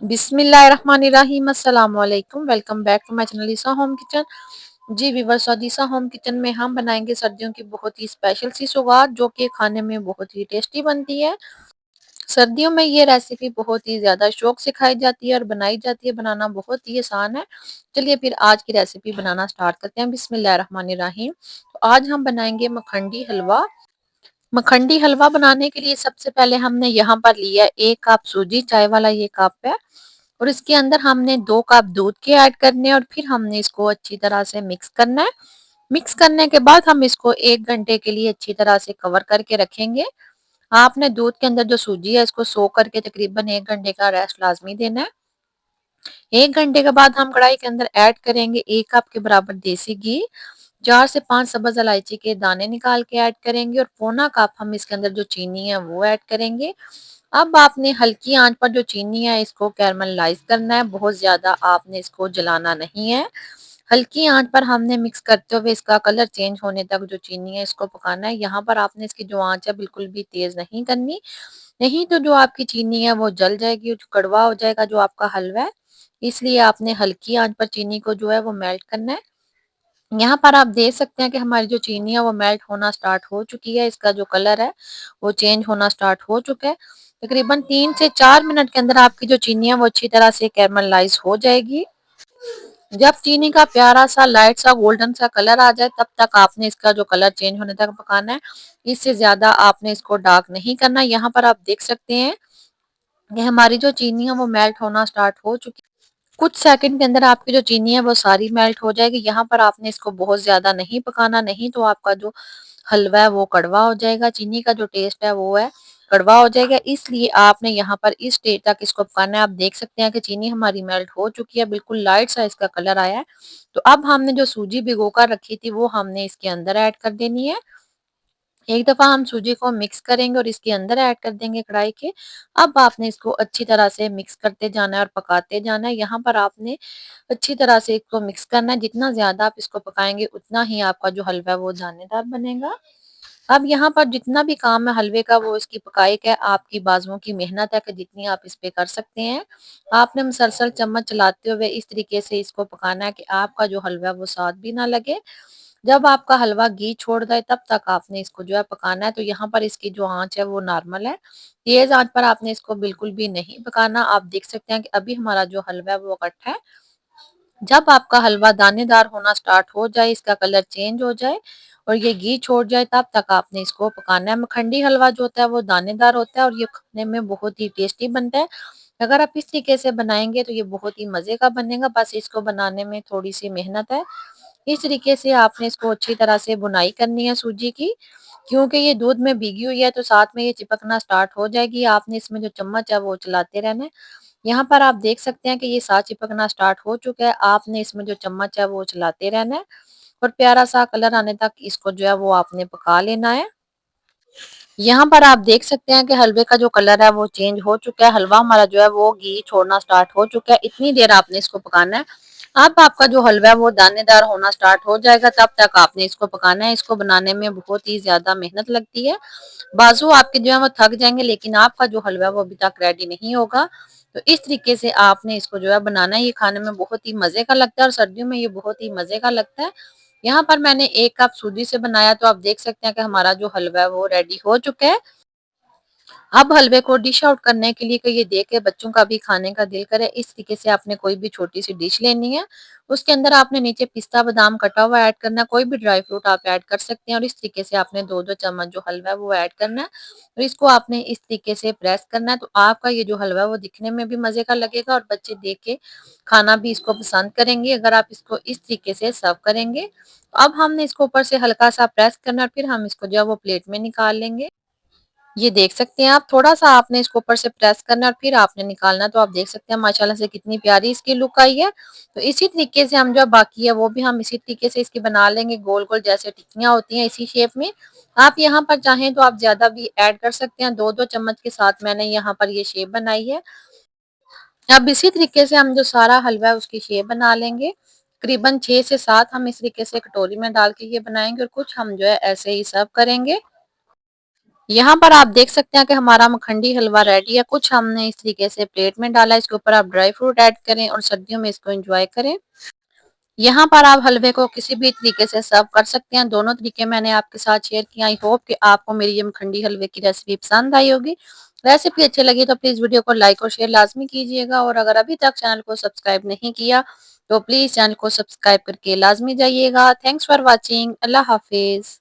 बिस्मिल्लाहिर्रहमानिर्रहीम अस्सलाम वालेकुम। Welcome back to my channel Isa home kitchen. जी व्यूअर्स, ईसा होम किचन में हम बनाएंगे सर्दियों की बहुत ही स्पेशल सी सौगात जो कि खाने में बहुत ही टेस्टी बनती है। सर्दियों में ये रेसिपी बहुत ही ज्यादा शौक से खाई जाती है और बनाई जाती है। बनाना बहुत ही आसान है। चलिए फिर आज की रेसिपी बनाना स्टार्ट करते हैं। बिस्मिल्लाहिर्रहमानिर्रहीम। तो आज हम बनाएंगे मखंडी हलवा। मखंडी हलवा बनाने के लिए सबसे पहले हमने यहाँ पर लिया 1 कप सूजी, चाय वाला ये कप है। और इसके अंदर हमने 2 कप दूध के ऐड करने हैं और फिर हमने इसको अच्छी तरह से मिक्स करना है। मिक्स करने के बाद हम इसको 1 घंटे के लिए अच्छी तरह से कवर करके रखेंगे। आपने दूध के अंदर जो सूजी है इसको सो करके तकरीबन 1 घंटे का रेस्ट लाजमी देना है। 1 घंटे के बाद हम कढ़ाई के अंदर ऐड करेंगे 1 कप के बराबर देसी घी, 4 से 5 सब्ज इलायची के दाने निकाल के ऐड करेंगे और पौना कप हम इसके अंदर जो चीनी है वो ऐड करेंगे। अब आपने हल्की आंच पर जो चीनी है इसको कैरमलाइज करना है। बहुत ज्यादा आपने इसको जलाना नहीं है। हल्की आंच पर हमने मिक्स करते हुए इसका कलर चेंज होने तक जो चीनी है इसको पकाना है। यहाँ पर आपने इसकी जो आंच है बिल्कुल भी तेज नहीं करनी, नहीं तो जो आपकी चीनी है वो जल जाएगी, जो कड़वा हो जाएगा जो आपका हलवा है। इसलिए आपने हल्की आंच पर चीनी को जो है वो मेल्ट करना है। यहाँ पर आप देख सकते हैं कि हमारी जो चीनी है वो मेल्ट होना स्टार्ट हो चुकी है। इसका जो कलर है वो चेंज होना स्टार्ट हो चुका है। तकरीबन 3 से 4 मिनट के अंदर आपकी जो चीनी है वो अच्छी तरह से कैरमलाइज हो जाएगी। जब चीनी का प्यारा सा लाइट सा गोल्डन सा कलर आ जाए तब तक आपने इसका जो कलर चेंज होने तक पकाना है। इससे ज्यादा आपने इसको डार्क नहीं करना। यहाँ पर आप देख सकते हैं कि हमारी जो चीनी है वो मेल्ट होना स्टार्ट हो चुकी है। कुछ सेकंड के अंदर आपकी जो चीनी है वो सारी मेल्ट हो जाएगी। यहाँ पर आपने इसको बहुत ज्यादा नहीं पकाना, नहीं तो आपका जो हलवा है वो कड़वा हो जाएगा। चीनी का जो टेस्ट है वो है कड़वा हो जाएगा। इसलिए आपने यहाँ पर इस स्टेज तक इसको पकाना है। आप देख सकते हैं कि चीनी हमारी मेल्ट हो चुकी है, बिल्कुल लाइट सा इसका कलर आया है। तो अब हमने जो सूजी भिगो कर रखी थी वो हमने इसके अंदर ऐड कर देनी है। एक दफा हम सूजी को मिक्स करेंगे और इसके अंदर ऐड कर देंगे कढ़ाई के। अब आपने इसको अच्छी तरह से मिक्स करते जाना है और पकाते जाना है। यहाँ पर आपने अच्छी तरह से इसको मिक्स करना है। जितना ज्यादा आप इसको पकाएंगे उतना ही आपका जो हलवा है वो दानेदार बनेगा। अब यहाँ पर जितना भी काम है हलवे का वो इसकी पकाई का है, आपकी बाजुओं की मेहनत है कि जितनी आप इस पे कर सकते हैं। आपने मुसलसल चम्मच चलाते हुए इस तरीके से इसको पकाना है कि आपका जो हलवा है वो साथ भी ना लगे। जब आपका हलवा घी छोड़ दे तब तक आपने इसको जो है पकाना है। तो यहाँ पर इसकी जो आंच है वो नॉर्मल है। तेज आंच पर आपने इसको बिल्कुल भी नहीं पकाना। आप देख सकते हैं कि अभी हमारा जो हलवा है वो कट्टा है। जब आपका हलवा दानेदार होना स्टार्ट हो जाए, इसका कलर चेंज हो जाए और ये घी छोड़ जाए तब तक आपने इसको पकाना है। मखंडी हलवा जो होता है वो दानेदार होता है और ये खाने में बहुत ही टेस्टी बनता है। अगर आप इस तरीके से बनाएंगे तो ये बहुत ही मजे का बनेगा। बस इसको बनाने में थोड़ी सी मेहनत है। इस तरीके से आपने इसको अच्छी तरह से बुनाई करनी है सूजी की। क्योंकि ये दूध में भीगी हुई है तो साथ में ये चिपकना स्टार्ट हो जाएगी। आपने इसमें जो चम्मच है वो चलाते रहना है। यहाँ पर आप देख सकते हैं कि ये साथ चिपकना स्टार्ट हो चुका है। आपने इसमें जो चम्मच है वो चलाते रहना है और प्यारा सा कलर आने तक इसको जो है वो आपने पका लेना है। यहाँ पर आप देख सकते हैं कि हलवे का जो कलर है वो चेंज हो चुका है। हलवा हमारा जो है वो घी छोड़ना स्टार्ट हो चुका है। इतनी देर आपने इसको पकाना है। अब आपका जो हलवा है वो दानेदार होना स्टार्ट हो जाएगा तब तक आपने इसको पकाना है। इसको बनाने में बहुत ही ज्यादा मेहनत लगती है। बाजू आपके जो है वो थक जाएंगे लेकिन आपका जो हलवा है वो अभी तक रेडी नहीं होगा। तो इस तरीके से आपने इसको जो है बनाना है। ये खाने में बहुत ही मजे का लगता है और सर्दियों में ये बहुत ही मजे का लगता है। यहाँ पर मैंने 1 कप सूजी से बनाया तो आप देख सकते हैं कि हमारा जो हलवा है वो रेडी हो चुका है। अब हलवे को डिश आउट करने के लिए कि ये देख के बच्चों का भी खाने का दिल करे, इस तरीके से आपने कोई भी छोटी सी डिश लेनी है। उसके अंदर आपने नीचे पिस्ता बादाम कटा हुआ ऐड करना है। कोई भी ड्राई फ्रूट आप ऐड कर सकते हैं और इस तरीके से आपने 2-2 चम्मच जो हलवा है वो ऐड करना है और इसको आपने इस तरीके से प्रेस करना है। तो आपका ये जो हलवा है वो दिखने में भी मजे का लगेगा और बच्चे देख के खाना भी इसको पसंद करेंगे अगर आप इसको इस तरीके से सर्व करेंगे। तो अब हमने इसको ऊपर से हल्का सा प्रेस करना है और फिर हम इसको जो है वो प्लेट में निकाल लेंगे। ये देख सकते हैं आप, थोड़ा-सा आपने इसको ऊपर से प्रेस करना है और फिर आपने निकालना है। तो आप देख सकते हैं माशाल्लाह से कितनी प्यारी इसकी लुक आई है। तो इसी तरीके से हम जो बाकी है वो भी हम इसी तरीके से इसकी बना लेंगे, गोल-गोल जैसे टिक्कियाँ होती हैं इसी शेप में। आप यहाँ पर चाहें तो आप ज़्यादा भी ऐड कर सकते हैं। 2-2 चम्मच के साथ मैंने यहाँ पर ये शेप बनाई है। अब इसी तरीके से हम जो सारा हलवा है उसकी शेप बना लेंगे। करीबन 6 से 7 हम इस तरीके से कटोरी में डाल के ये बनाएँगे और कुछ हम जो है ऐसे ही सर्व करेंगे। यहाँ पर आप देख सकते हैं कि हमारा मखंडी हलवा रेडी है। कुछ हमने इस तरीके से प्लेट में डाला है, इसके ऊपर आप ड्राई फ्रूट ऐड करें और सर्दियों में इसको एंजॉय करें। यहाँ पर आप हलवे को किसी भी तरीके से सर्व कर सकते हैं। दोनों तरीके मैंने आपके साथ शेयर किया। आई होप कि आपको मेरी ये मखंडी हलवे की रेसिपी पसंद आई होगी। रेसिपी अच्छी लगी तो प्लीज़ वीडियो को लाइक और शेयर लाज़मी कीजिएगा, और अगर अभी तक चैनल को सब्सक्राइब नहीं किया तो प्लीज़ चैनल को सब्सक्राइब करके लाज़मी जाइएगा। Thanks for watching. अल्लाह हाफ़िज़।